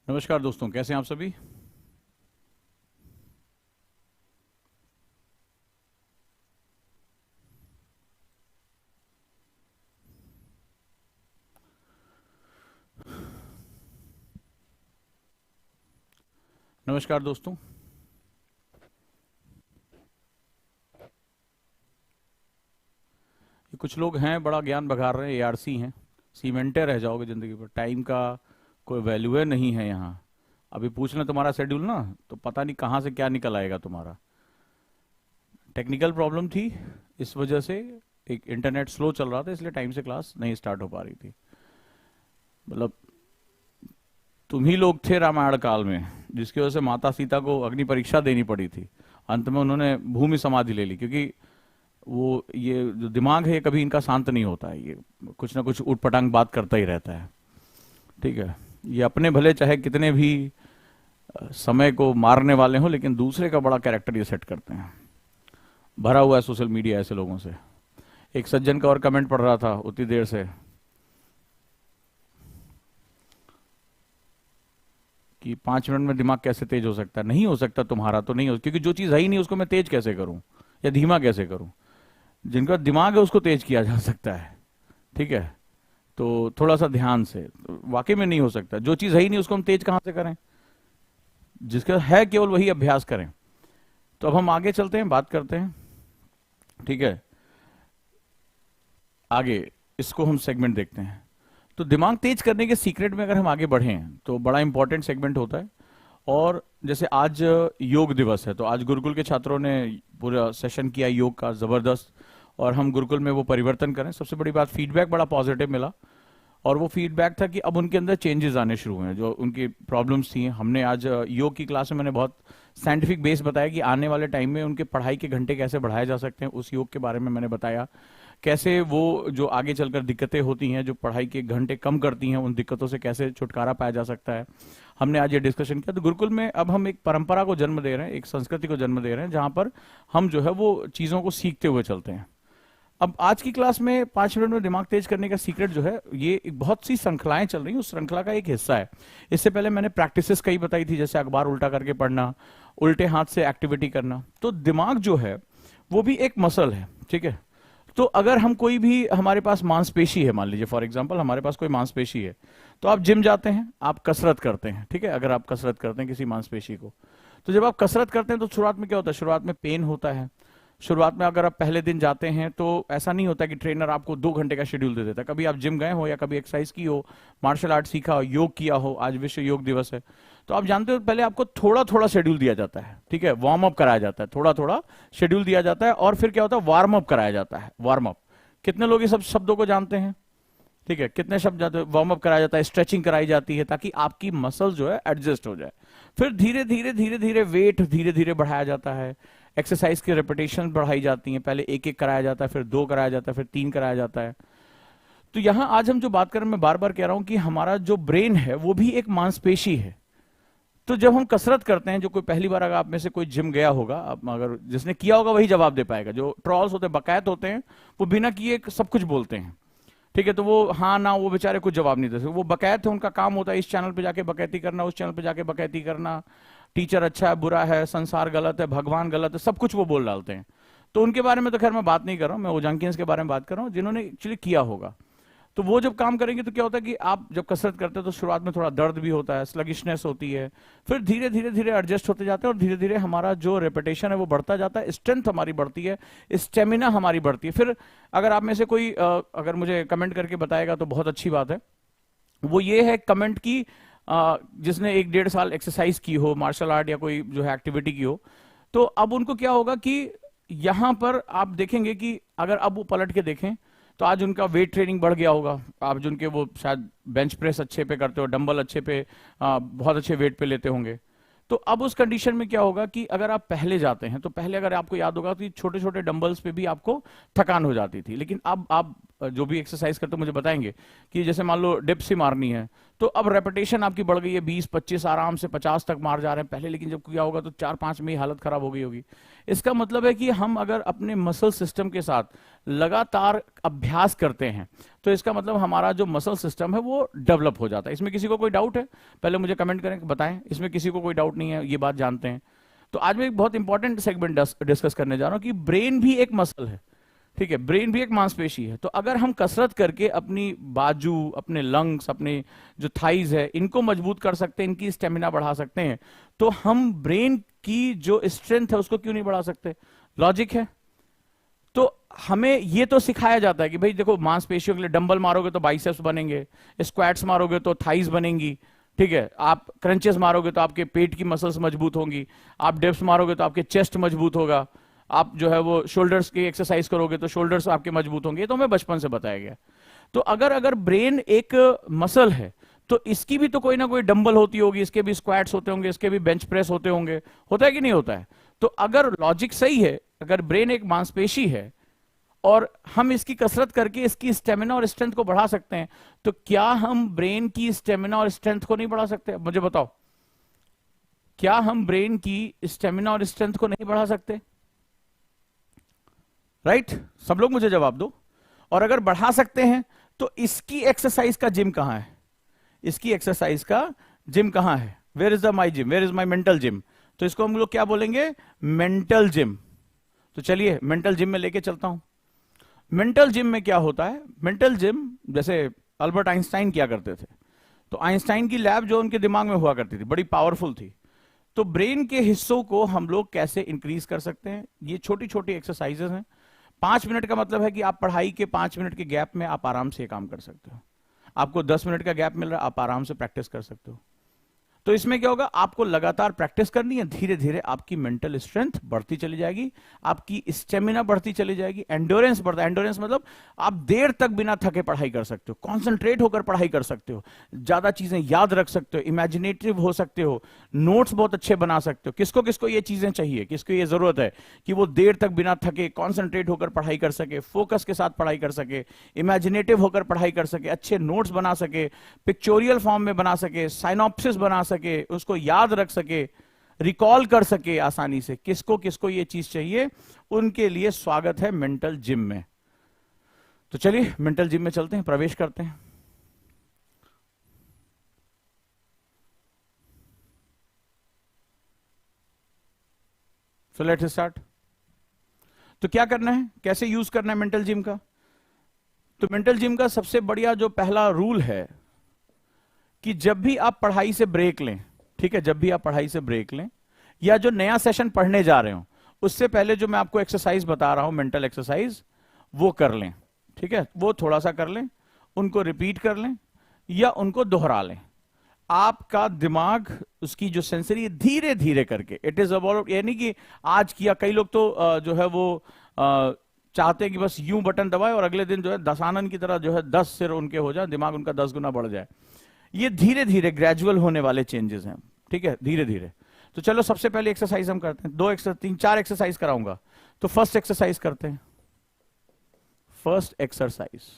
नमस्कार दोस्तों, कैसे हैं आप सभी। नमस्कार दोस्तों। ये कुछ लोग हैं बड़ा ज्ञान बघार रहे हैं, एआरसी हैं। सीमेंटे रह जाओगे जिंदगी पर, टाइम का कोई वैल्यू है नहीं है यहाँ। अभी पूछ लें तुम्हारा शेड्यूल ना, तो पता नहीं कहाँ से क्या निकल आएगा तुम्हारा। टेक्निकल प्रॉब्लम थी, इस वजह से एक इंटरनेट स्लो चल रहा था, इसलिए टाइम से क्लास नहीं स्टार्ट हो पा रही थी। मतलब तुम ही लोग थे रामायण काल में जिसकी वजह से माता सीता को अग्नि परीक्षा देनी पड़ी थी। अंत में उन्होंने भूमि समाधि ले ली, क्योंकि वो ये जो दिमाग है कभी इनका शांत नहीं होता है, ये कुछ ना कुछ उटपटांग बात करता ही रहता है। ठीक है, ये अपने भले चाहे कितने भी समय को मारने वाले हों, लेकिन दूसरे का बड़ा कैरेक्टर ये सेट करते हैं। भरा हुआ है सोशल मीडिया ऐसे लोगों से। एक सज्जन का और कमेंट पढ़ रहा था उतनी देर से कि 5 मिनट में दिमाग कैसे तेज हो सकता है। नहीं हो सकता, तुम्हारा तो नहीं हो, क्योंकि जो चीज है ही नहीं उसको मैं तेज कैसे करूं या धीमा कैसे करूं। जिनका दिमाग है उसको तेज किया जा सकता है। ठीक है, तो थोड़ा सा ध्यान से, तो वाकई में नहीं हो सकता। जो चीज है ही नहीं उसको हम तेज कहां से करें, जिसका है केवल वही अभ्यास करें। तो अब हम आगे चलते हैं, बात करते हैं। ठीक है, आगे इसको हम सेगमेंट देखते हैं। तो दिमाग तेज करने के सीक्रेट में अगर हम आगे बढ़ें तो बड़ा इंपॉर्टेंट सेगमेंट होता है। और जैसे आज योग दिवस है, तो आज गुरुकुल के छात्रों ने पूरा सेशन किया योग का, जबरदस्त। और हम गुरुकुल में वो परिवर्तन करें, सबसे बड़ी बात फीडबैक बड़ा पॉजिटिव मिला। और वो फीडबैक था कि अब उनके अंदर चेंजेस आने शुरू हुए हैं, जो उनकी प्रॉब्लम्स थी। हमने आज योग की क्लास में मैंने बहुत साइंटिफिक बेस बताया कि आने वाले टाइम में उनके पढ़ाई के घंटे कैसे बढ़ाए जा सकते हैं, उस योग के बारे में मैंने बताया। कैसे वो जो आगे चलकर दिक्कतें होती हैं, जो पढ़ाई के घंटे कम करती हैं, उन दिक्कतों से कैसे छुटकारा पाया जा सकता है, हमने आज ये डिस्कशन किया। तो गुरुकुल में अब हम एक परंपरा को जन्म दे रहे हैं, एक संस्कृति को जन्म दे रहे हैं, जहां पर हम जो है वो चीजों को सीखते हुए चलते हैं। अब आज की क्लास में 5 मिनट में दिमाग तेज करने का सीक्रेट जो है, ये एक बहुत सी श्रृंखलाएं चल रही हैं, उस श्रृंखला का एक हिस्सा है। इससे पहले मैंने प्रैक्टिसेस कई बताई थी, जैसे अखबार उल्टा करके पढ़ना, उल्टे हाथ से एक्टिविटी करना। तो दिमाग जो है वो भी एक मसल है। ठीक है, तो अगर हम कोई भी, हमारे पास मांसपेशी है, मान लीजिए फॉर एग्जांपल हमारे पास कोई मांसपेशी है, तो आप जिम जाते हैं, आप कसरत करते हैं। ठीक है, अगर आप कसरत करते हैं किसी मांसपेशी को, तो जब आप कसरत करते हैं तो शुरुआत में क्या होता है, शुरुआत में पेन होता है। शुरुआत में अगर आप पहले दिन जाते हैं तो ऐसा नहीं होता कि ट्रेनर आपको 2 घंटे का शेड्यूल दे देता। कभी आप जिम गए हो या कभी एक्सरसाइज की हो, मार्शल आर्ट सीखा हो, योग किया हो, आज विश्व योग दिवस है, तो आप जानते हो पहले आपको थोड़ा थोड़ा शेड्यूल दिया जाता है। ठीक है, वार्म अप कराया जाता है, थोड़ा थोड़ा शेड्यूल दिया जाता है। और फिर क्या होता है, वार्म अप कराया जाता है। वार्म अप, कितने लोग ये सब शब्दों को जानते हैं। ठीक है, कितने शब्द जानते हैं। वार्म अप कराया जाता है, स्ट्रेचिंग कराई जाती है, ताकि आपकी मसल जो है एडजस्ट हो जाए। फिर धीरे धीरे धीरे धीरे वेट धीरे धीरे बढ़ाया जाता है, एक्सरसाइज की रेपिटेशन बढ़ाई जाती है। पहले एक एक कराया जाता है, फिर 2 कराया जाता है, फिर 3 कराया जाता है। तो यहां आज हम जो बात कर रहे हैं, मैं बार बार कह रहा हूं कि हमारा जो ब्रेन है वो भी एक मांसपेशी है। तो जब हम कसरत करते हैं, जो कोई पहली बार, अगर आप में से कोई जिम गया होगा, अब अगर जिसने किया होगा वही जवाब दे पाएगा। जो ट्रॉल्स होते हैं, बकायत होते हैं, वो बिना किए सब कुछ बोलते हैं। ठीक है, तो वो हाँ ना, वो बेचारे कुछ जवाब नहीं दे सकते। वो बकैत है, उनका काम होता है इस चैनल पे जाके बकैती करना, उस चैनल पे जाके बकैती करना, टीचर अच्छा है बुरा है, संसार गलत है, भगवान गलत है, सब कुछ वो बोल डालते हैं। तो उनके बारे में तो खैर मैं बात नहीं कर रहा हूं, मैं ओजांकियंस के बारे में बात कर रहा हूं, जिन्होंने एक्चुअली किया होगा। तो वो जब काम करेंगे तो क्या होता है कि आप जब कसरत करते हैं तो शुरुआत में थोड़ा दर्द भी होता है, स्लगिशनेस होती है, फिर धीरे धीरे धीरे एडजस्ट होते जाते हैं, और धीरे धीरे हमारा जो रेपिटेशन है वो बढ़ता जाता है, स्ट्रेंथ हमारी बढ़ती है, स्टेमिना हमारी बढ़ती है। फिर अगर आप में से कोई अगर मुझे कमेंट करके बताएगा तो बहुत अच्छी बात है। वो ये है कमेंट की, जिसने 1 डेढ़ साल एक्सरसाइज की हो, मार्शल आर्ट या कोई जो है एक्टिविटी की हो, तो अब उनको क्या होगा कि यहां पर आप देखेंगे कि अगर अब वो पलट के देखें तो आज उनका वेट ट्रेनिंग बढ़ गया होगा। आप जो उनके वो शायद बेंच प्रेस अच्छे पे करते हो, डंबल अच्छे पे, बहुत अच्छे वेट पे लेते होंगे। तो अब उस कंडीशन में क्या होगा कि अगर आप पहले जाते हैं, तो पहले अगर आपको याद होगा कि छोटे छोटे डंबल्स पे भी आपको थकान हो जाती थी, लेकिन अब आप जो भी एक्सरसाइज करते हो मुझे बताएंगे कि जैसे मान लो डिप्स ही मारनी है, तो अब रेपिटेशन आपकी बढ़ गई है, 20-25 आराम से 50 तक मार जा रहे हैं पहले, लेकिन जब किया होगा तो 4-5 में ही हालत खराब हो गई होगी। इसका मतलब है कि हम अगर अपने मसल सिस्टम के साथ लगातार अभ्यास करते हैं तो इसका मतलब हमारा जो मसल सिस्टम है वो डेवलप हो जाता है। इसमें किसी को कोई डाउट है? पहले मुझे कमेंट करें, बताएं इसमें किसी को कोई डाउट नहीं है, ये बात जानते हैं। तो आज मैं एक बहुत इंपॉर्टेंट सेगमेंट डिस्कस करने जा रहा हूं कि ब्रेन भी एक मसल है, ठीक है, ब्रेन भी एक मांसपेशी है। तो अगर हम कसरत करके अपनी बाजू, अपने लंग्स, अपने जो थाइज है इनको मजबूत कर सकते हैं, इनकी स्टेमिना बढ़ा सकते हैं, तो हम ब्रेन की जो स्ट्रेंथ है उसको क्यों नहीं बढ़ा सकते? लॉजिक है। तो हमें ये तो सिखाया जाता है कि भाई देखो, मांसपेशियों के लिए डंबल मारोगे तो बाइसेप्स बनेंगे, स्क्वाट्स मारोगे तो थाइज बनेंगी, ठीक है, आप क्रंचेस मारोगे तो आपके पेट की मसल्स मजबूत होंगी, आप डेप्स मारोगे तो आपके चेस्ट मजबूत होगा, आप जो है वो शोल्डर्स की एक्सरसाइज करोगे तो शोल्डर्स आपके मजबूत होंगे। ये तो हमें बचपन से बताया गया। तो अगर अगर ब्रेन एक मसल है तो इसकी भी तो कोई ना कोई डंबल होती होगी, इसके भी स्क्वाट्स होते होंगे, इसके भी बेंच प्रेस होते होंगे, होता है कि नहीं होता है? तो अगर लॉजिक सही है, अगर ब्रेन एक मांसपेशी है और हम इसकी कसरत करके इसकी स्टेमिना और स्ट्रेंथ को बढ़ा सकते हैं, तो क्या हम ब्रेन की स्टेमिना और स्ट्रेंथ को नहीं बढ़ा सकते? मुझे बताओ, क्या हम ब्रेन की स्टेमिना और स्ट्रेंथ को नहीं बढ़ा सकते? राइट? सब लोग मुझे जवाब दो। और अगर बढ़ा सकते हैं तो इसकी एक्सरसाइज का जिम कहां है? इसकी एक्सरसाइज का जिम कहां है? Where is the my gym, where is my mental gym? तो इसको हम लोग क्या बोलेंगे? Mental gym. तो चलिए मेंटल जिम में लेके चलता हूं। मेंटल जिम में क्या होता है? मेंटल जिम जैसे अल्बर्ट आइंस्टाइन किया करते थे, तो आइंस्टाइन की लैब जो उनके दिमाग में हुआ करती थी बड़ी पावरफुल थी। तो ब्रेन के हिस्सों को हम लोग कैसे इंक्रीज कर सकते हैं? ये छोटी छोटी एक्सरसाइजेस हैं। 5 मिनट का मतलब है कि आप पढ़ाई के 5 मिनट के गैप में आप आराम से ये काम कर सकते हो। आपको 10 मिनट का गैप मिल रहा है, आप आराम से प्रैक्टिस कर सकते हो। तो इसमें क्या होगा? आपको लगातार प्रैक्टिस करनी है, धीरे धीरे आपकी मेंटल स्ट्रेंथ बढ़ती चली जाएगी, आपकी स्टेमिना बढ़ती चली जाएगी, एंडोरेंस बढ़ता है। एंडोरेंस मतलब आप देर तक बिना थके पढ़ाई कर सकते हो, कॉन्सेंट्रेट होकर पढ़ाई कर सकते हो, ज्यादा चीजें याद रख सकते हो, इमेजिनेटिव हो सकते हो, नोट्स बहुत अच्छे बना सकते हो। किसको किसको ये चीजें चाहिए, किसको ये जरूरत है कि वो देर तक बिना थके कॉन्सेंट्रेट होकर पढ़ाई कर सके, फोकस के साथ पढ़ाई कर सके, इमेजिनेटिव होकर पढ़ाई कर सके, अच्छे नोट्स बना सके, पिक्चोरियल फॉर्म में बना सके, साइनॉप्सिस बना सके, उसको याद रख सके, रिकॉल कर सके आसानी से। किसको किसको ये चीज चाहिए, उनके लिए स्वागत है मेंटल जिम में। तो चलिए मेंटल जिम में चलते हैं, प्रवेश करते हैं। So let's start. तो क्या करना है, कैसे यूज करना है मेंटल जिम का? तो मेंटल जिम का सबसे बढ़िया जो पहला रूल है कि जब भी आप पढ़ाई से ब्रेक लें, ठीक है, जब भी आप पढ़ाई से ब्रेक लें या जो नया सेशन पढ़ने जा रहे हो, उससे पहले जो मैं आपको एक्सरसाइज बता रहा हूं, मेंटल एक्सरसाइज, वो कर लें, ठीक है, वो थोड़ा सा कर लें, उनको रिपीट कर लें या उनको दोहरा लें। आपका दिमाग उसकी जो सेंसरी धीरे धीरे करके, इट इज अबाउट, यानी कि आज किया, कई लोग तो जो है वो चाहते हैं कि बस यूं बटन दबाए और अगले दिन जो है दशानन की तरह जो है 10 सिर उनके हो जाए, दिमाग उनका 10 गुना बढ़ जाए। ये धीरे धीरे ग्रेजुअल होने वाले चेंजेस हैं, ठीक है, धीरे धीरे। तो चलो सबसे पहले एक्सरसाइज हम करते हैं, 3-4 एक्सरसाइज कराऊंगा। तो फर्स्ट एक्सरसाइज करते हैं। फर्स्ट एक्सरसाइज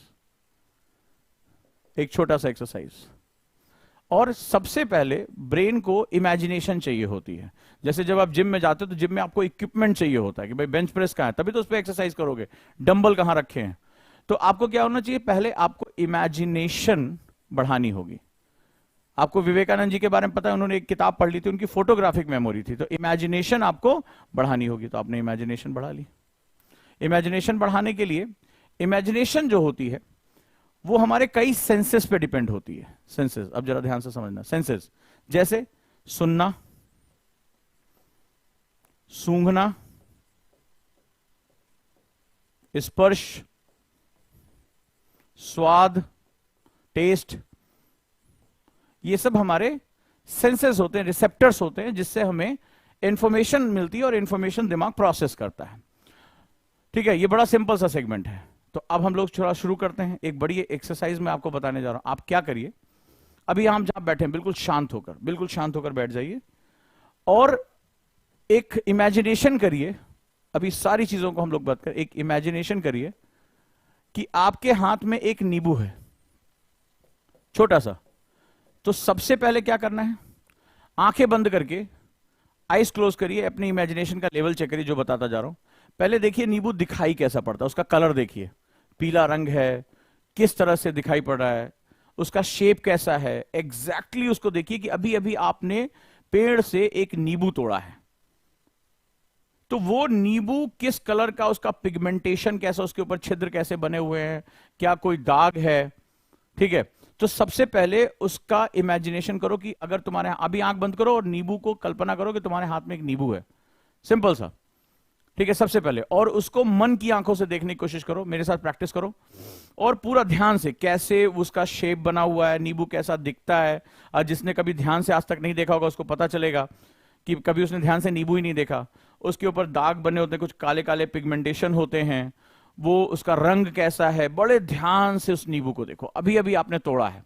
एक छोटा सा एक्सरसाइज, और सबसे पहले ब्रेन को इमेजिनेशन चाहिए होती है। जैसे जब आप जिम में जाते हो तो जिम में आपको इक्विपमेंट चाहिए होता है कि भाई बेंच प्रेस कहां है, तभी तो उस पर एक्सरसाइज करोगे, डंबल कहां रखे हैं। तो आपको क्या होना चाहिए, पहले आपको इमेजिनेशन बढ़ानी होगी। आपको विवेकानंद जी के बारे में पता है, उन्होंने एक किताब पढ़ ली थी, उनकी फोटोग्राफिक मेमोरी थी। तो इमेजिनेशन आपको बढ़ानी होगी, तो आपने इमेजिनेशन बढ़ा ली। इमेजिनेशन बढ़ाने के लिए, इमेजिनेशन जो होती है वो हमारे कई सेंसेस पे डिपेंड होती है। सेंसेस, अब जरा ध्यान से समझना। सेंसेस जैसे सुनना, सूंघना, स्पर्श, स्वाद, टेस्ट, ये सब हमारे सेंसेस होते हैं, रिसेप्टर्स होते हैं, जिससे हमें इंफॉर्मेशन मिलती है और इंफॉर्मेशन दिमाग प्रोसेस करता है। ठीक है, ये बड़ा सिंपल सा सेगमेंट है। तो अब हम लोग थोड़ा शुरू करते हैं। एक बड़ी एक्सरसाइज मैं आपको बताने जा रहा हूं। आप क्या करिए, अभी हम जहां बैठे हैं बिल्कुल शांत होकर बैठ जाइए और एक इमेजिनेशन करिए। अभी सारी चीजों को हम लोग बात करें, एक इमेजिनेशन करिए कि आपके हाथ में एक नींबू है, छोटा सा, तो सबसे पहले क्या करना है, आंखें बंद करके आइस क्लोज करिए, अपनी इमेजिनेशन का लेवल चेक करिए जो बताता जा रहा हूं। पहले देखिए नींबू दिखाई कैसा पड़ता है, उसका कलर देखिए, पीला रंग है, किस तरह से दिखाई पड़ रहा है, उसका शेप कैसा है, एग्जैक्टली उसको देखिए कि अभी अभी आपने पेड़ से एक नींबू तोड़ा है, तो वो नींबू किस कलर का, उसका पिगमेंटेशन कैसा, उसके ऊपर छिद्र कैसे बने हुए हैं, क्या कोई दाग है। ठीक है, तो सबसे पहले उसका इमेजिनेशन करो कि अगर तुम्हारे, अभी आंख बंद करो और नींबू को कल्पना करो कि तुम्हारे हाथ में एक नींबू है, सिंपल सा। ठीक है, सबसे पहले, और उसको मन की आंखों से देखने की कोशिश करो, मेरे साथ प्रैक्टिस करो, और पूरा ध्यान से कैसे उसका शेप बना हुआ है, नींबू कैसा दिखता है। और जिसने कभी ध्यान से आज तक नहीं देखा होगा उसको पता चलेगा कि कभी उसने ध्यान से नींबू ही नहीं देखा। उसके ऊपर दाग बने होते हैं, कुछ काले काले पिगमेंटेशन होते हैं, वो उसका रंग कैसा है, बड़े ध्यान से उस नींबू को देखो, अभी अभी आपने तोड़ा है।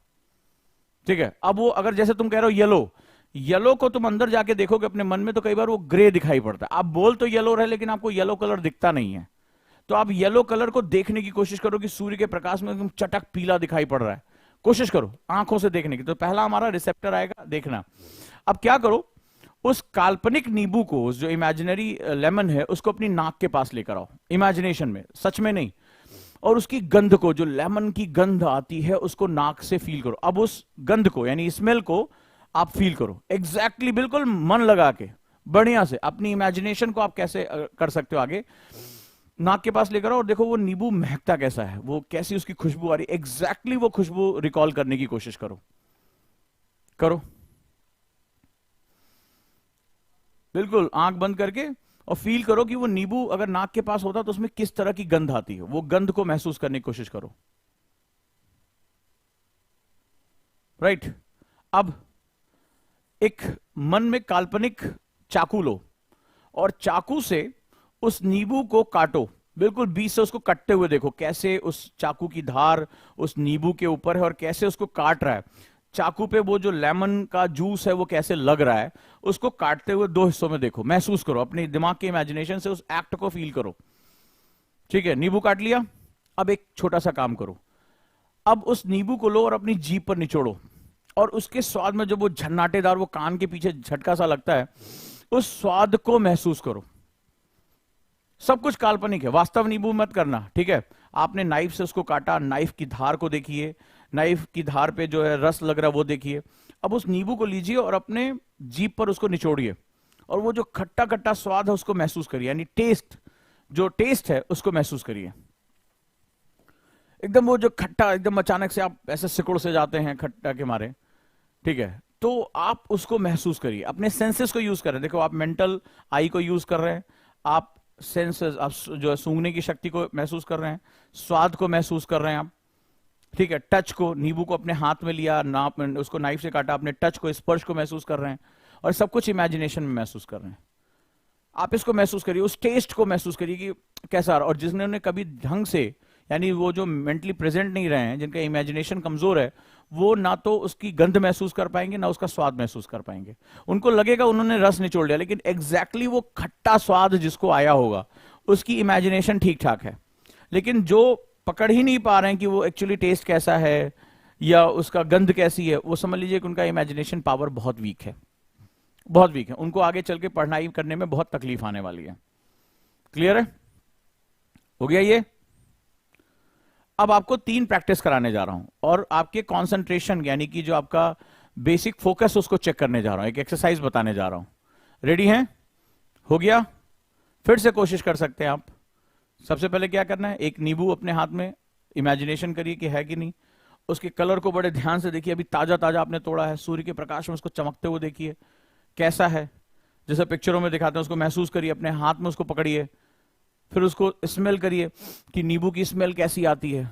ठीक है, अब वो अगर जैसे तुम कह रहे हो येलो, येलो को तुम अंदर जाके देखोगे अपने मन में तो कई बार वो ग्रे दिखाई पड़ता है, आप बोल तो येलो रहे लेकिन आपको येलो कलर दिखता नहीं है। तो आप येलो कलर को देखने की कोशिश करो कि सूर्य के प्रकाश में एकदम चटक पीला दिखाई पड़ रहा है, कोशिश करो आंखों से देखने की। तो पहला हमारा रिसेप्टर आएगा देखना। अब क्या करो, उस काल्पनिक नींबू को, उस जो इमेजिनरी लेमन है, उसको अपनी नाक के पास लेकर आओ, इमेजिनेशन में, सच में नहीं, और उसकी गंध को, जो लेमन की गंध आती है, उसको नाक से फील करो। अब उस गंध को यानी स्मेल को आप फील करो एग्जैक्टली, बिल्कुल मन लगा के बढ़िया से। अपनी इमेजिनेशन को आप कैसे कर सकते हो आगे, नाक के पास लेकर आओ और देखो वो नींबू महकता कैसा है, वो कैसी उसकी खुशबू आ रही, एग्जैक्टली वो खुशबू रिकॉल करने की कोशिश करो। करो बिल्कुल आंख बंद करके, और फील करो कि वो नींबू अगर नाक के पास होता तो उसमें किस तरह की गंध आती है, वो गंध को महसूस करने की कोशिश करो। राइट, अब एक मन में काल्पनिक चाकू लो और चाकू से उस नींबू को काटो, बिल्कुल बीच से उसको कटते हुए देखो, कैसे उस चाकू की धार उस नींबू के ऊपर है और कैसे उसको काट रहा है। चाकू पे वो जो लेमन का जूस है वो कैसे लग रहा है, उसको काटते हुए दो हिस्सों में देखो, महसूस करो, अपने दिमाग के इमेजिनेशन से उस एक्ट को फील करो। ठीक है, नींबू काट लिया। अब एक छोटा सा काम करो, अब उस नींबू को लो और अपनी जीभ पर निचोड़ो, और उसके स्वाद में जो वो झन्नाटेदार, वो कान के पीछे झटका सा लगता है, उस स्वाद को महसूस करो। सब कुछ काल्पनिक है, वास्तव नींबू मत करना। ठीक है, आपने नाइफ से उसको काटा, नाइफ की धार को देखिए, नाइफ की धार पे जो है रस लग रहा है वो देखिए। अब उस नींबू को लीजिए और अपने जीभ पर उसको निचोड़िए, और वो जो खट्टा खट्टा स्वाद है उसको महसूस करिए, यानी टेस्ट, जो टेस्ट है उसको महसूस करिए। एकदम वो जो खट्टा, एकदम अचानक से आप ऐसे सिकुड़ से जाते हैं खट्टा के मारे। ठीक है, तो आप उसको महसूस करिए, अपने सेंसेस को यूज कर रहे हैं। देखो आप मेंटल आई को यूज कर रहे हैं, आप सेंसेस, आप जो है सूंघने की शक्ति को महसूस कर रहे हैं, स्वाद को महसूस कर रहे हैं आप। ठीक है, टच को, नींबू को अपने हाथ में लिया, नाप उसको नाइफ से काटा, अपने टच को, स्पर्श को महसूस कर रहे हैं, और सब कुछ इमेजिनेशन में महसूस कर रहे हैं। आप इसको महसूस करिए, उस टेस्ट को महसूस करिए कि कैसा। और जिन्होंने कभी ढंग से, यानी वो जो मेंटली प्रेजेंट नहीं रहे हैं, जिनका इमेजिनेशन कमजोर है, वो ना तो उसकी गंध महसूस कर पाएंगे ना उसका स्वाद महसूस कर पाएंगे। उनको लगेगा उन्होंने रस निचोड़ लिया, लेकिन एग्जैक्टली वो खट्टा स्वाद जिसको आया होगा उसकी इमेजिनेशन ठीक ठाक है। लेकिन जो पकड़ ही नहीं पा रहे हैं कि वो एक्चुअली टेस्ट कैसा है या उसका गंध कैसी है, वो समझ लीजिए कि उनका इमेजिनेशन पावर बहुत वीक है, बहुत वीक है। उनको आगे चल के पढ़ाई करने में बहुत तकलीफ आने वाली है। क्लियर है? हो गया ये? अब आपको 3 प्रैक्टिस कराने जा रहा हूं, और आपके कंसंट्रेशन यानी कि जो आपका बेसिक फोकस उसको चेक करने जा रहा हूं, एक एक्सरसाइज बताने जा रहा हूं। रेडी हैं? हो गया? फिर से कोशिश कर सकते हैं आप। सबसे पहले क्या करना है, एक नींबू अपने हाथ में इमेजिनेशन करिए कि है कि नहीं, उसके कलर को बड़े ध्यान से देखिए, अभी ताजा ताजा आपने तोड़ा है, सूर्य के प्रकाश में उसको चमकते हुए देखिए कैसा है, जैसे पिक्चरों में दिखाते हैं उसको महसूस करिए, अपने हाथ में उसको पकड़िए, फिर उसको स्मेल करिए कि नींबू की स्मेल कैसी आती है,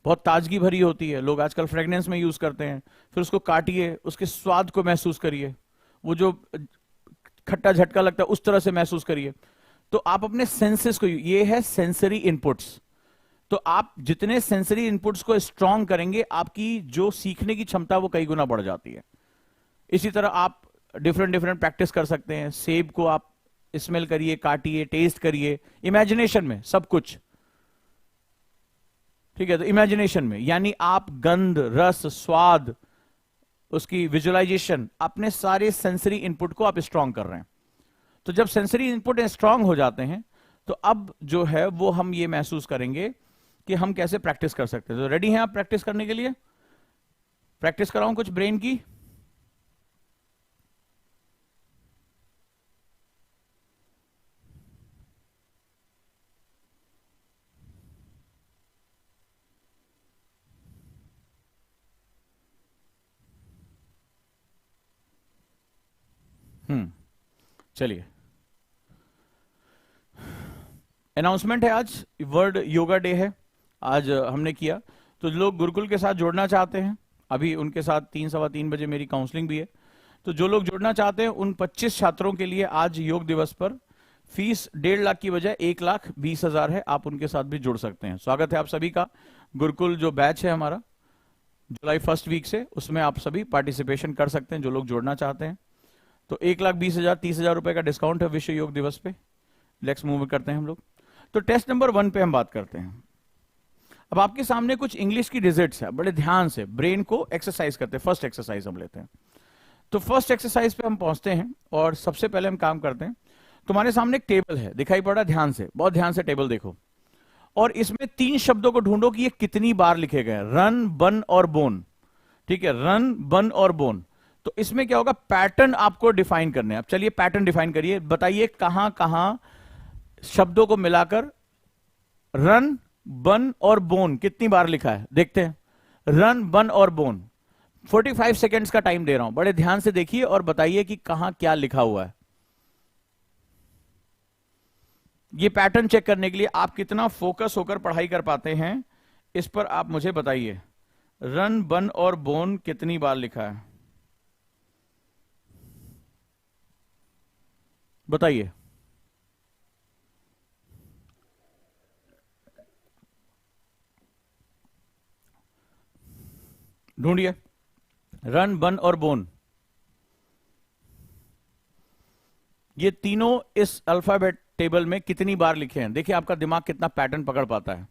बहुत ताजगी भरी होती है, लोग आजकल फ्रेग्रेंस में यूज करते हैं। फिर उसको काटिए, उसके स्वाद को महसूस करिए, वो जो खट्टा झटका लगता है उस तरह से महसूस करिए। तो आप अपने सेंसेस को, ये है सेंसरी इनपुट्स, तो आप जितने सेंसरी इनपुट्स को स्ट्रांग करेंगे, आपकी जो सीखने की क्षमता वो कई गुना बढ़ जाती है। इसी तरह आप डिफरेंट डिफरेंट प्रैक्टिस कर सकते हैं। सेब को आप स्मेल करिए, काटिए, टेस्ट करिए, इमेजिनेशन में सब कुछ। ठीक है, तो इमेजिनेशन में यानी आप गंध, रस, स्वाद उसकी विजुअलाइजेशन, अपने सारे सेंसरी इनपुट को आप स्ट्रांग कर रहे हैं। तो जब सेंसरी इनपुट स्ट्रांग हो जाते हैं तो अब जो है वो हम ये महसूस करेंगे कि हम कैसे प्रैक्टिस कर सकते हैं। तो रेडी हैं आप प्रैक्टिस करने के लिए? प्रैक्टिस कराऊं कुछ ब्रेन की? चलिए, अनाउंसमेंट है, आज वर्ल्ड योगा डे है, आज हमने किया। तो जो लोग गुरुकुल के साथ जुड़ना चाहते हैं, अभी उनके साथ 3 सवा 3 बजे मेरी काउंसलिंग भी है। तो जो लोग जुड़ना चाहते हैं उन 25 छात्रों के लिए आज योग दिवस पर फीस 1.5 लाख की बजाय 1,20,000 है, आप उनके साथ भी जुड़ सकते हैं। स्वागत है आप सभी का। गुरुकुल जो बैच है हमारा जुलाई 1st वीक से, उसमें आप सभी पार्टिसिपेशन कर सकते हैं जो लोग जुड़ना चाहते हैं। तो 1,20,000 30,000 रुपए का डिस्काउंट है विश्व योग दिवस पे। नेक्स्ट मूव करते हैं हम लोग। तो टेस्ट नंबर 1 पे हम बात करते हैं। अब आपके सामने कुछ इंग्लिश की डिजिट्स है, बड़े ध्यान से ब्रेन को एक्सरसाइज करते हैं। फर्स्ट एक्सरसाइज हम लेते हैं। तो फर्स्ट एक्सरसाइज पे हम पहुंचते हैं और सबसे पहले हम काम करते हैं। तुम्हारे सामने एक टेबल है, दिखाई पड़ रहा है? ध्यान से, बहुत ध्यान से टेबल देखो, और इसमें 3 शब्दों को ढूंढो कि ये कितनी बार लिखे गए। रन, बन और बोन। ठीक है, रन, बन और बोन। तो इसमें क्या होगा, पैटर्न आपको डिफाइन करने हैं। अब चलिए पैटर्न डिफाइन करिए, बताइए कहां कहां शब्दों को मिलाकर रन, बन और बोन कितनी बार लिखा है, देखते हैं। रन, बन और बोन। 45 सेकेंड्स का टाइम दे रहा हूं, बड़े ध्यान से देखिए और बताइए कि कहां क्या लिखा हुआ है। ये पैटर्न चेक करने के लिए आप कितना फोकस होकर पढ़ाई कर पाते हैं, इस पर आप मुझे बताइए। रन, बन और बोन कितनी बार लिखा है, बताइए। ढूंढिए रन, बन और बोन। ये तीनों इस अल्फाबेट टेबल में कितनी बार लिखे हैं, देखिए आपका दिमाग कितना पैटर्न पकड़ पाता है।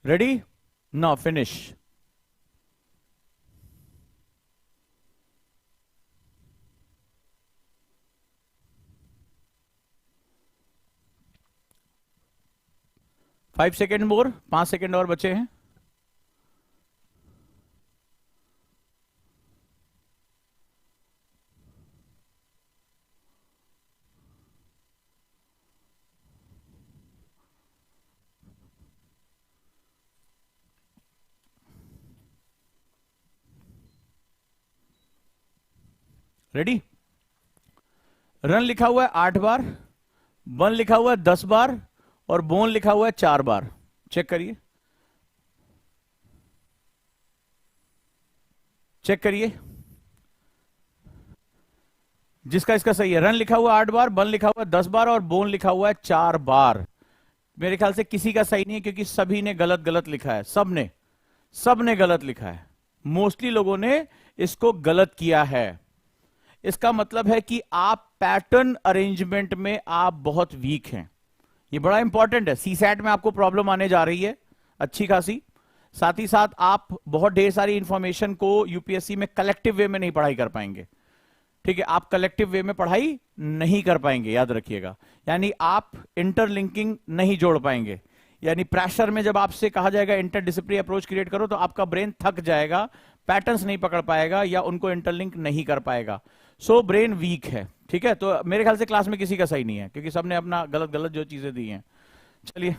Ready, now finish. Five second मोर, 5 सेकेंड और बचे हैं। रेडी, रन लिखा हुआ है 8 बार, बन लिखा हुआ है 10 बार और बोन लिखा हुआ है 4 बार। चेक करिए, चेक करिए जिसका इसका सही है। रन लिखा हुआ 8 बार, बन लिखा हुआ 10 बार और बोन लिखा हुआ है 4 बार। मेरे ख्याल से किसी का सही नहीं है क्योंकि सभी ने गलत गलत लिखा है, सबने गलत लिखा है। मोस्टली लोगों ने इसको गलत किया है। इसका मतलब है कि आप पैटर्न अरेंजमेंट में आप बहुत वीक हैं। ये बड़ा इंपॉर्टेंट है, सीसैट में आपको प्रॉब्लम आने जा रही है अच्छी खासी। साथ ही साथ आप बहुत ढेर सारी इंफॉर्मेशन को यूपीएससी में कलेक्टिव वे में नहीं पढ़ाई कर पाएंगे। ठीक है, आप कलेक्टिव वे में पढ़ाई नहीं कर पाएंगे, याद रखिएगा। यानी आप इंटरलिंकिंग नहीं जोड़ पाएंगे। यानी प्रेशर में जब आपसे कहा जाएगा इंटरडिसिप्लिनरी अप्रोच क्रिएट करो, तो आपका ब्रेन थक जाएगा, पैटर्न्स नहीं पकड़ पाएगा या उनको इंटरलिंक नहीं कर पाएगा। सो ब्रेन वीक है। ठीक है, तो मेरे ख्याल से क्लास में किसी का सही नहीं है क्योंकि सबने अपना गलत गलत जो चीजें दी हैं। चलिए,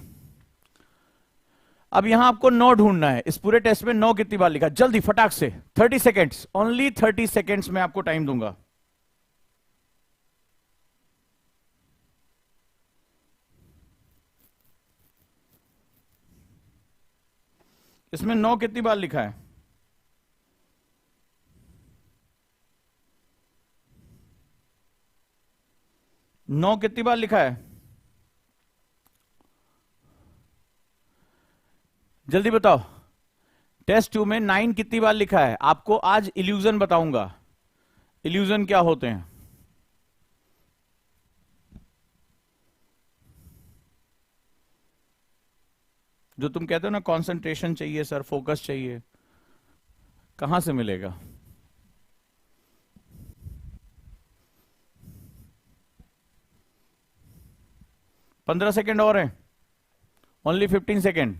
अब यहां आपको 9 ढूंढना है। इस पूरे टेस्ट में 9 कितनी बार लिखा, जल्दी फटाक से। 30 सेकेंड्स, ओनली 30 सेकेंड्स में आपको टाइम दूंगा। इसमें 9 कितनी बार लिखा है, 9 कितनी बार लिखा है? जल्दी बताओ, टेस्ट 2 में 9 कितनी बार लिखा है? आपको आज इल्यूजन बताऊंगा, इल्यूजन क्या होते हैं। जो तुम कहते हो ना कंसंट्रेशन चाहिए सर, फोकस चाहिए, कहां से मिलेगा? पंद्रह सेकेंड और है, ओनली 15 सेकेंड।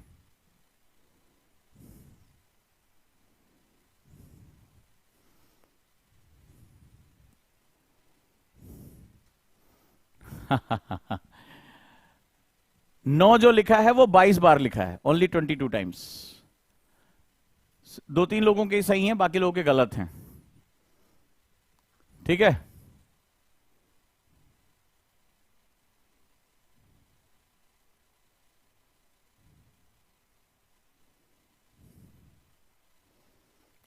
नौ जो लिखा है वो 22 बार लिखा है, ओनली 22 टाइम्स। दो तीन लोगों के सही हैं, बाकी लोगों के गलत हैं, ठीक है।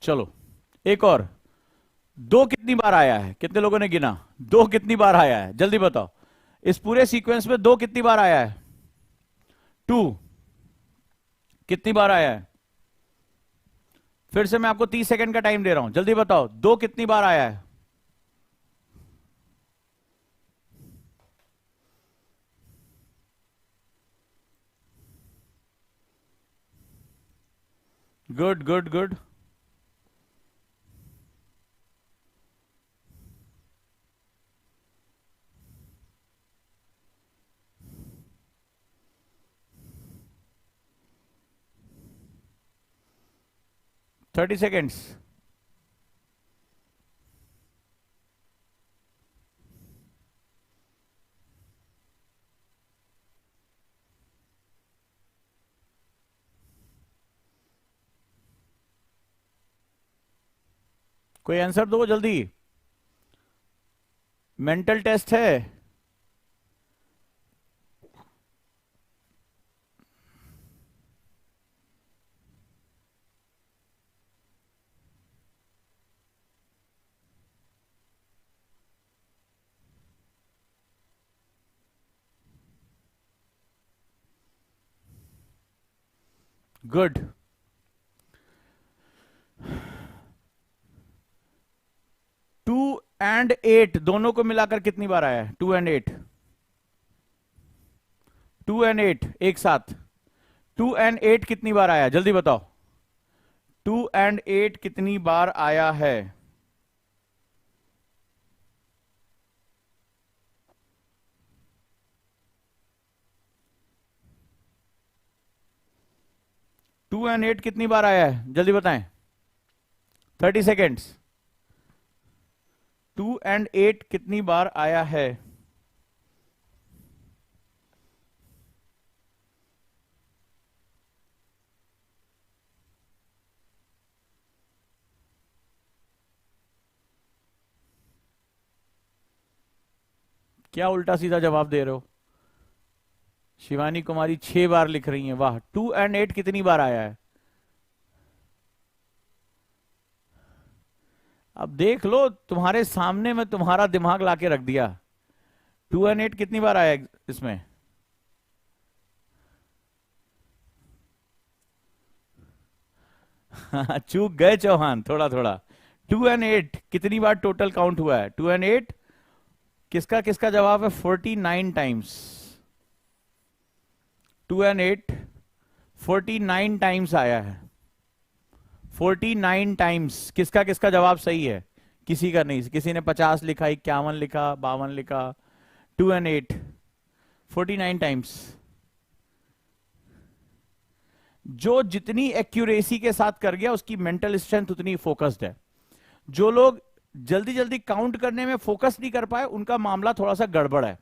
चलो एक और, दो कितनी बार आया है? कितने लोगों ने गिना? दो कितनी बार आया है, जल्दी बताओ। इस पूरे सीक्वेंस में दो कितनी बार आया है? टू कितनी बार आया है? फिर से मैं आपको 30 सेकंड का टाइम दे रहा हूं, जल्दी बताओ, दो कितनी बार आया है? Good good good. 30 सेकेंड्स। कोई आंसर दो जल्दी, मेंटल टेस्ट है। गुड। 2 और 8 दोनों को मिलाकर कितनी बार आया है? 2 और 8, 2 और 8 एक साथ, 2 और 8 कितनी बार आया, जल्दी बताओ। 2 और 8 कितनी बार आया है? टू एंड एट कितनी बार आया है, जल्दी बताएं। 30 सेकेंड्स। 2 और 8 कितनी बार आया है? क्या उल्टा सीधा जवाब दे रहे हो? शिवानी कुमारी 6 बार लिख रही हैं, वाह। 2 और 8 कितनी बार आया है? अब देख लो, तुम्हारे सामने मैं तुम्हारा दिमाग लाके रख दिया। 2 और 8 कितनी बार आया है इसमें? चूक गए चौहान, थोड़ा थोड़ा। 2 और 8 कितनी बार टोटल काउंट हुआ है? 2 और 8 किसका किसका जवाब है? 49 टाइम्स। 2 और 8 49 टाइम्स आया है, 49 टाइम्स। किसका किसका जवाब सही है? किसी का नहीं, किसी ने 50 लिखा, 51 लिखा, 52 लिखा। 2 और 8 49 टाइम्स। जो जितनी एक्यूरेसी के साथ कर गया उसकी मेंटल स्ट्रेंथ उतनी फोकस्ड है। जो लोग जल्दी जल्दी काउंट करने में फोकस नहीं कर पाए उनका मामला थोड़ा सा गड़बड़ है।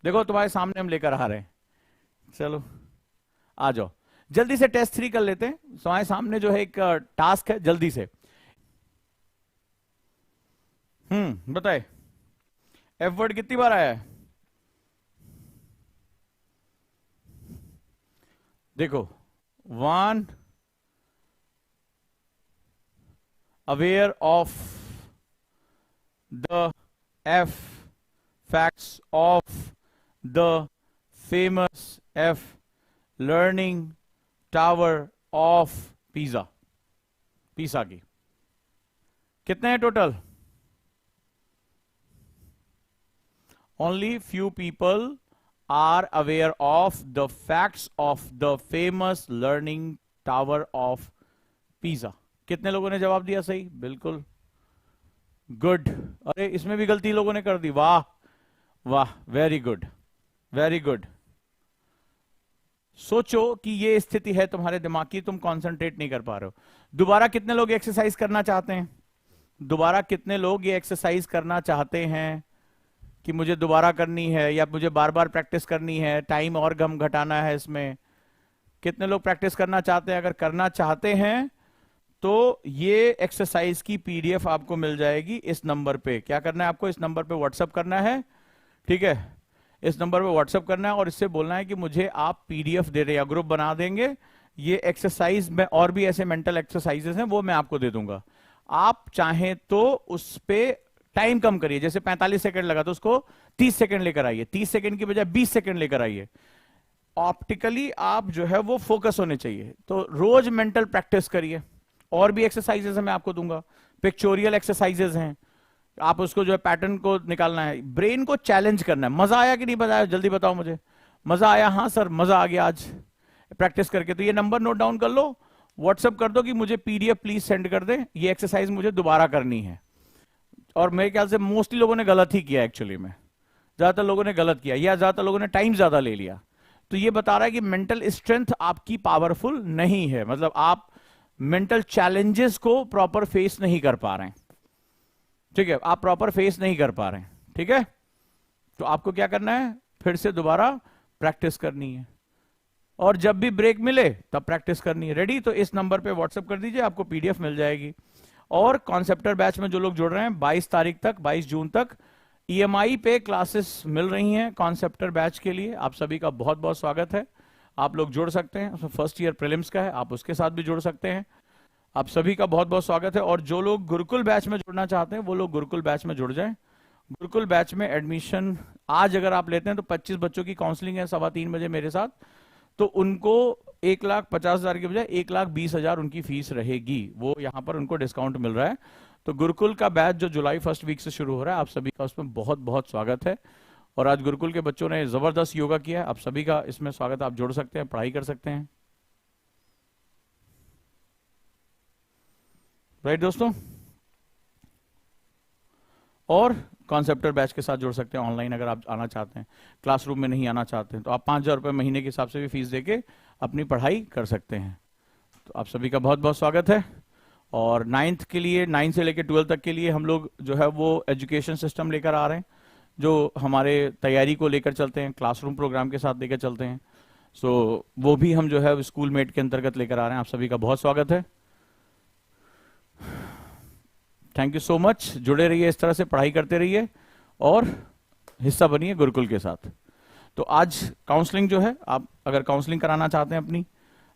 देखो तुम्हारे सामने हम लेकर आ रहे हैं, चलो आ जाओ। जल्दी से टेस्ट 3 कर लेते हैं, तुम्हारे सामने जो है एक टास्क है, जल्दी से। बताए, एफ वर्ड कितनी बार आया है? देखो, 1 aware of the F facts of the famous F learning tower of Pisa, Pisa की कितने हैं total? Only few people are aware of the facts of the famous learning tower of Pisa. कितने लोगों ने जवाब दिया सही? बिल्कुल, गुड। अरे इसमें भी गलती लोगों ने कर दी, वाह वाह, वेरी गुड, वेरी गुड। सोचो कि ये स्थिति है तुम्हारे दिमाग की, तुम कंसंट्रेट नहीं कर पा रहे हो। दोबारा कितने लोग एक्सरसाइज करना चाहते हैं? दोबारा कितने लोग ये एक्सरसाइज करना चाहते हैं कि मुझे दोबारा करनी है या मुझे बार बार प्रैक्टिस करनी है, टाइम और गम घटाना है इसमें? कितने लोग प्रैक्टिस करना चाहते हैं? अगर करना चाहते हैं तो ये एक्सरसाइज की पीडीएफ आपको मिल जाएगी इस नंबर पे। क्या करना है आपको? इस नंबर पे व्हाट्सअप करना है, ठीक है? इस नंबर पे व्हाट्सअप करना है और इससे बोलना है कि मुझे आप पीडीएफ दे रहे हैं, ग्रुप बना देंगे, ये एक्सरसाइज में और भी ऐसे मेंटल एक्सरसाइजेस हैं वो मैं आपको दे दूंगा। आप चाहें तो उस पे टाइम कम करिए, जैसे 45 सेकंड लगा तो उसको 30 सेकंड लेकर आइए, 30 सेकंड की बजाय 20 सेकंड लेकर आइए। ऑप्टिकली आप जो है वो फोकस होने चाहिए, तो रोज मेंटल प्रैक्टिस करिए। और भी एक्सरसाइजेस मैं आपको दूंगा, पिक्चोरियल एक्सरसाइजेस हैं, आप उसको जो है पैटर्न को निकालना है, ब्रेन को चैलेंज करना है। मजा आया कि नहीं मजा आया? जल्दी बताओ मुझे। मजा आया? हाँ सर मजा आ गया आज प्रैक्टिस करके। तो ये नंबर नोट डाउन कर लो, व्हाट्सएप कर दो कि मुझे पीडीएफ प्लीज सेंड कर दे, ये एक्सरसाइज मुझे दोबारा करनी है। और मेरे ख्याल से मोस्टली लोगों ने गलत ही किया, एक्चुअली में ज्यादातर लोगों ने गलत किया या ज्यादातर लोगों ने टाइम ज्यादा ले लिया। तो ये बता रहा है कि मेंटल स्ट्रेंथ आपकी पावरफुल नहीं है, मतलब आप मेंटल चैलेंजेस को प्रॉपर फेस नहीं कर पा रहे हैं, ठीक है? आप प्रॉपर फेस नहीं कर पा रहे हैं, ठीक है? तो आपको क्या करना है? फिर से दोबारा प्रैक्टिस करनी है और जब भी ब्रेक मिले तब प्रैक्टिस करनी है। रेडी? तो इस नंबर पे व्हाट्सएप कर दीजिए, आपको पीडीएफ मिल जाएगी। और कॉन्सेप्टर बैच में जो लोग जुड़ रहे हैं 22 तारीख तक, 22 जून तक ईएमआई पे क्लासेस मिल रही हैं कॉन्सेप्टर बैच के लिए। आप सभी का बहुत बहुत स्वागत है, आप लोग जुड़ सकते हैं। उसमें फर्स्ट ईयर प्रीलिम्स का है, आप उसके साथ भी जुड़ सकते हैं। आप सभी का बहुत बहुत स्वागत है। और जो लोग गुरुकुल बैच में जुड़ना चाहते हैं वो लोग गुरुकुल बैच में जुड़ जाएं। गुरुकुल बैच में एडमिशन आज अगर आप लेते हैं तो 25 बच्चों की काउंसलिंग है 3:15 बजे मेरे साथ, तो उनको 1,50,000 की बजाय 1,20,000 उनकी फीस रहेगी, वो यहाँ पर उनको डिस्काउंट मिल रहा है। तो गुरुकुल का बैच जो जुलाई फर्स्ट वीक से शुरू हो रहा है, आप सभी का उसमें बहुत बहुत स्वागत है। और आज गुरुकुल के बच्चों ने जबरदस्त योगा किया है, आप सभी का इसमें स्वागत है। आप जुड़ सकते हैं, पढ़ाई कर सकते हैं, राइट दोस्तों? और कॉन्सेप्टर बैच के साथ जुड़ सकते हैं ऑनलाइन अगर आप आना चाहते हैं, क्लासरूम में नहीं आना चाहते हैं तो आप 5,000 रुपये महीने के हिसाब से भी फीस देके अपनी पढ़ाई कर सकते हैं। तो आप सभी का बहुत बहुत स्वागत है। और 9th के लिए, 9 से लेकर 12 तक के लिए हम लोग जो है वो एजुकेशन सिस्टम लेकर आ रहे हैं, जो हमारे तैयारी को लेकर चलते हैं, क्लासरूम प्रोग्राम के साथ लेकर चलते हैं। सो वो भी हम जो है स्कूल मेट के अंतर्गत लेकर आ रहे हैं। आप सभी का बहुत स्वागत है, थैंक यू सो मच। जुड़े रहिए, इस तरह से पढ़ाई करते रहिए और हिस्सा बनिए गुरुकुल के साथ। तो आज काउंसलिंग जो है, आप अगर काउंसलिंग कराना चाहते हैं अपनी,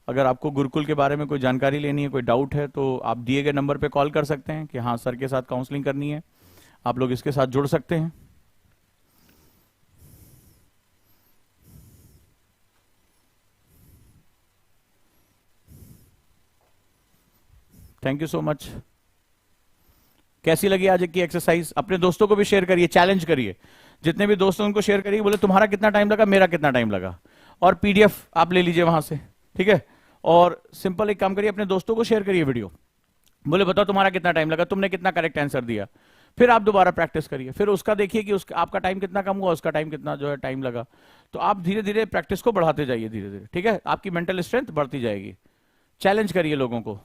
अगर आपको गुरुकुल के बारे में कोई जानकारी लेनी है, कोई डाउट है, तो आप दिए गए नंबर पे कॉल कर सकते हैं कि हाँ सर के साथ काउंसलिंग करनी है। आप लोग इसके साथ जुड़ सकते हैं। Thank you so much. कैसी लगी आज की एक्सरसाइज? अपने दोस्तों को भी शेयर करिए, चैलेंज करिए, जितने भी दोस्त हैं उनको शेयर करिए, बोले तुम्हारा कितना टाइम लगा, मेरा कितना टाइम लगा, और पीडीएफ आप ले लीजिए वहां से, ठीक है? और सिंपल एक काम करिए, अपने दोस्तों को शेयर करिए वीडियो, बोले बताओ तुम्हारा कितना टाइम लगा, तुमने कितना करेक्ट आंसर दिया। फिर आप दोबारा प्रैक्टिस करिए, फिर उसका देखिए कि उसका आपका टाइम कितना कम हुआ, उसका टाइम कितना जो है टाइम लगा। तो आप धीरे धीरे प्रैक्टिस को बढ़ाते जाइए, धीरे धीरे, ठीक है? आपकी मेंटल स्ट्रेंथ बढ़ती जाएगी। चैलेंज करिए लोगों को।